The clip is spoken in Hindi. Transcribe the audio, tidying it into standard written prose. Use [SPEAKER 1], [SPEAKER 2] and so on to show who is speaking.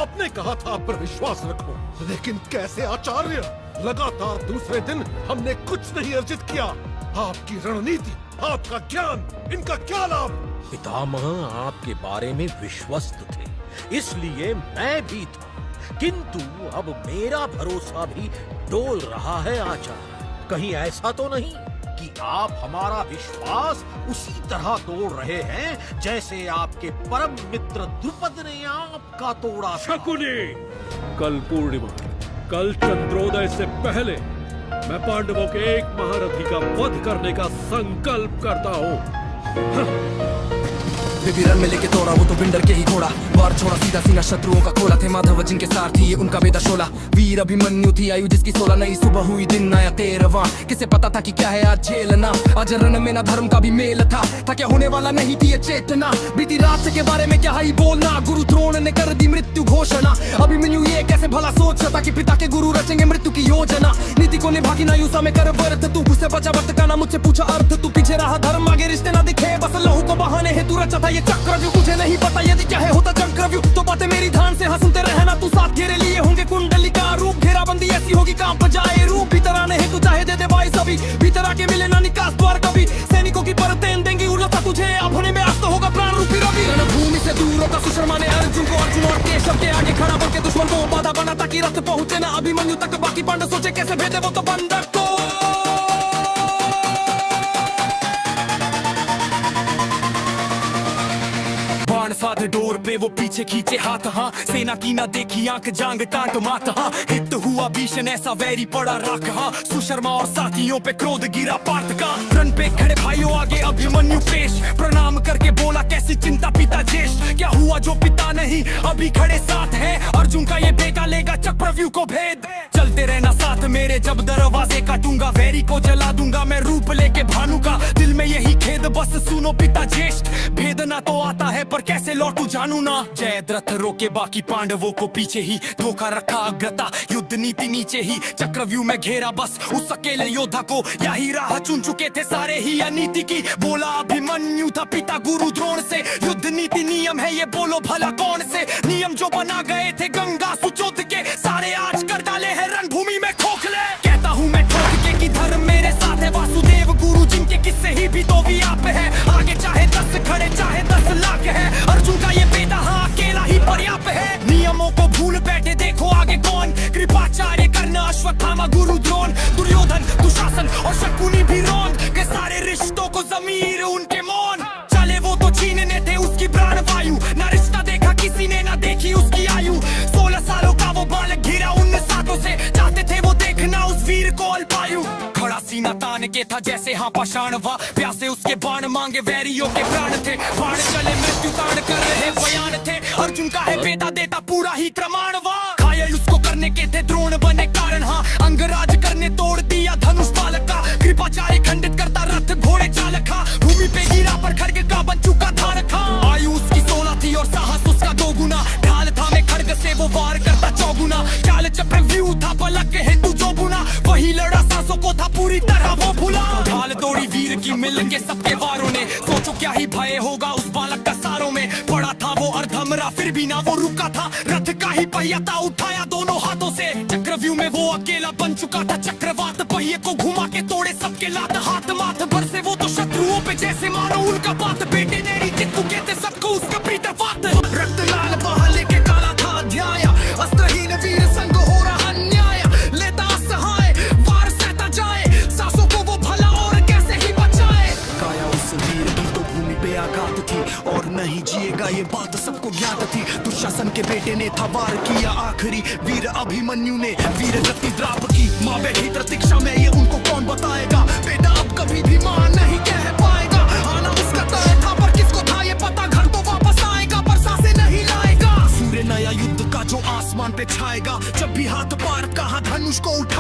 [SPEAKER 1] आपने कहा था आप पर विश्वास रखो, लेकिन कैसे आचार्य? लगातार दूसरे दिन हमने कुछ नहीं अर्जित किया। आपकी रणनीति, आपका ज्ञान, इनका क्या लाभ?
[SPEAKER 2] पितामह आपके बारे में विश्वस्त थे, इसलिए मैं भी था, किंतु अब मेरा भरोसा भी डोल रहा है आचार्य। कहीं ऐसा तो नहीं कि आप हमारा विश्वास उसी तरह तोड़ रहे हैं जैसे आपके परम मित्र द्रुपद ने आपका तोड़ा था।
[SPEAKER 3] शकुनी, कल पूर्णिमा, कल चंद्रोदय से पहले मैं पांडवों के एक महारथी का वध करने का संकल्प करता हूँ।
[SPEAKER 4] विभिरन में लेके दौड़ा वो तो बिंडर के ही घोड़ा, वार छोड़ा सीधा सीना शत्रुओं का खोला। थे माधव जिनके सारथी ये उनका बेटा शोला, वीर अभिमन्यु थी आयु जिसकी 16। नई सुबह हुई दिन आया 13वां, किसे पता था कि क्या है आज झेलना। आज रण में ना धर्म का भी मेल था क्या होने वाला नहीं थी ये चेतना। बीती रात के बारे में क्या ही बोलना, गुरु द्रोण ने कर दी मृत्यु घोषणा। अभिमन्यु ये कैसे भला सोच था कि पिता के गुरु रचेंगे मृत्यु की योजना। नीति को निभा की नायु समय कर वर्थ, तू उससे बचा वक्त का ना मुझसे पूछा अर्थ। तू पीछे रहा धर्म आगे रिश्ते ना दिखे, बस लहू को बहाने हेतु रचा था ये चक्रव्यूह। मुझे नहीं पता यदि क्या है होता चक्रव्यूह, तो बातें मेरी ध्यान से सुनते रहना। तू साथ घेरे लिए होंगे कुंडली का रूप, घेराबंदी ऐसी होगी काम बजाए रूप। भीतर आने है तू चाहे दे दे भाई सभी, भीतर आके मिले ना निकास द्वार कभी। सैनिकों की परतें देंगी उड़ता तुझे, अब होने में आज तो होगा प्राण रूपी रवि। रणभूमि से दूर होगा सुशर्मा ने अर्जुन को, अर्जुन और केशव के आगे खड़ा बनके दुश्मन को बाधा बना ताकि रथ पहुंचे ना अभिमन्यु तक। बाकी पांडव सोचे कैसे भेदे वो तो बंधक को। साथ डोर पे वो पीछे खींचे हाथ, हाँ सेना की ना देखी आंख जांग टांट मात। हाँ हित हुआ भीषण ऐसा वैरी पड़ा राख, हाँ सुशर्मा और साथियों पे क्रोध गिरा पार्थ का। रन पे खड़े भाइयों आगे अभिमन्यु पेश, प्रणाम करके बोला कैसी चिंता पिता ज्येष्ठ। क्या हुआ जो पिता नहीं अभी खड़े साथ है, अर्जुन का ये बेटा लेगा चक्रव्यूह को भेद। चलते रहना साथ मेरे जब दरवाजे काटूंगा, वैरी को जला दूंगा मैं रूप लेके भानु का। दिल में यही खेद बस सुनो पिता ज्येष्ठ, भेदना तो आता है पर कैसे लौटू जानू ना। जयद्रथ रोके बाकी पांडवों को पीछे ही, धोखा रखा अग्रता युद्ध नीति नीचे ही। चक्रव्यूह में घेरा बस उस अकेले योद्धा को, यही राह चुन चुके थे सारे ही अनीति की। बोला अभिमन्यु था पिता गुरु द्रोण से, युद्ध नीति नियम है ये बोलो भला कौन से। नियम जो बना गए थे गंगा सुचोत के, सारे आज कर डाले हैं रणभूमि में खोखले। कहता हूँ मैं ठोक के कि धर्म मेरे साथ है, वासुदेव गुरु जिनके किस्से ही भी तो भी आप है। आगे चाहे 10 खड़े चाहे 10 लाख है, अर्जुन का ये बेटा हाँ अकेला ही पर्याप्त है। नियमों को भूल बैठे देखो आगे कौन, कृपाचार्य कर्ण अश्वत्थामा गुरु द्रोण। दुर्योधन दुशासन और शकुनी भी रोन के, सारे रिश्तों को जमीर उनके मौन। चले वो तो छीनने थे उसकी प्राण वायु, ना रिश्ता देखा किसी ने ना देखी उसकी आयु। 16 सालों का वो बालक घिरा उन साथों से, चाहते थे वो देखना उस वीर को अल्पायु। खड़ा सीना तान के था जैसे हाँ पाषाण, वाह प्यासे उसके बाण मांगे वैरियों के प्राण थे। बाण चले मृत्यु ताड़ कर रहे बयान थे, अर्जुन का है बेटा देता पूरा ही प्रमाण। वाह घायल उसको करने के थे द्रोण बने कारण, हाँ अंगराज करने तोड़ दिया धनुष बालक का। कृपाचार्य खंडित करता रथ घोड़े चालक, हाँ भूमि पे गिरा पर खड्ग का बन चुका धारक। हाँ आयु उसकी 16 थी और साहस उसका 2 गुना, ढाल था में खड्ग से वो वार करता 4 गुना। चाल चक्रव्यूह था पलक हेतु जो बुना, वही लड़ा सांसों को था पूरी तरह वो भुला। ढाल दौड़ी वीर की मिल के सबके वारों ने, सोचो क्या ही भय होगा उस बालक का सारों में। पड़ा था वो अर्धमरा फिर भी ना वो रुका था, रथ का ही पहिया था उठाया दोनों हाथों से। चक्रव्यूह में वो अकेला बन चुका था चक्रवात, पहिए को घुमा के तोड़े सबके लात। हाथ माथ भर से वो तो शत्रुओं पे जैसे मानो उनका बात। बेटे नेरी जितू कहते सबको उसका प्रीत बात। रक्त लाल बहा लेके काला था अध्याय, अस्त्रहीन वीर संग हो रहा अन्याय। लेता असहाय वार सहता जाए, सासों को वो भला और कैसे ही बचाए। काया उस वीर की तो भूमि पे आघात थी, और नहीं जिएगा ये बात सबको ज्ञात थी। दुशासन के बेटे ने था वार किया आखिरी, वीर अभिमन्यु ने वीर गति द्राप की। माँ बैठी प्रतीक्षा में ये उनको कौन बताएगा, बेटा अब कभी भी माँ नहीं कह पाएगा। आना उसका तय था पर किसको था ये पता, घर तो वापस आएगा पर सांसें नहीं लाएगा। सूर्य नया युद्ध का जो आसमान पे छाएगा, जब भी हाथ पार कहा धनुष को उठा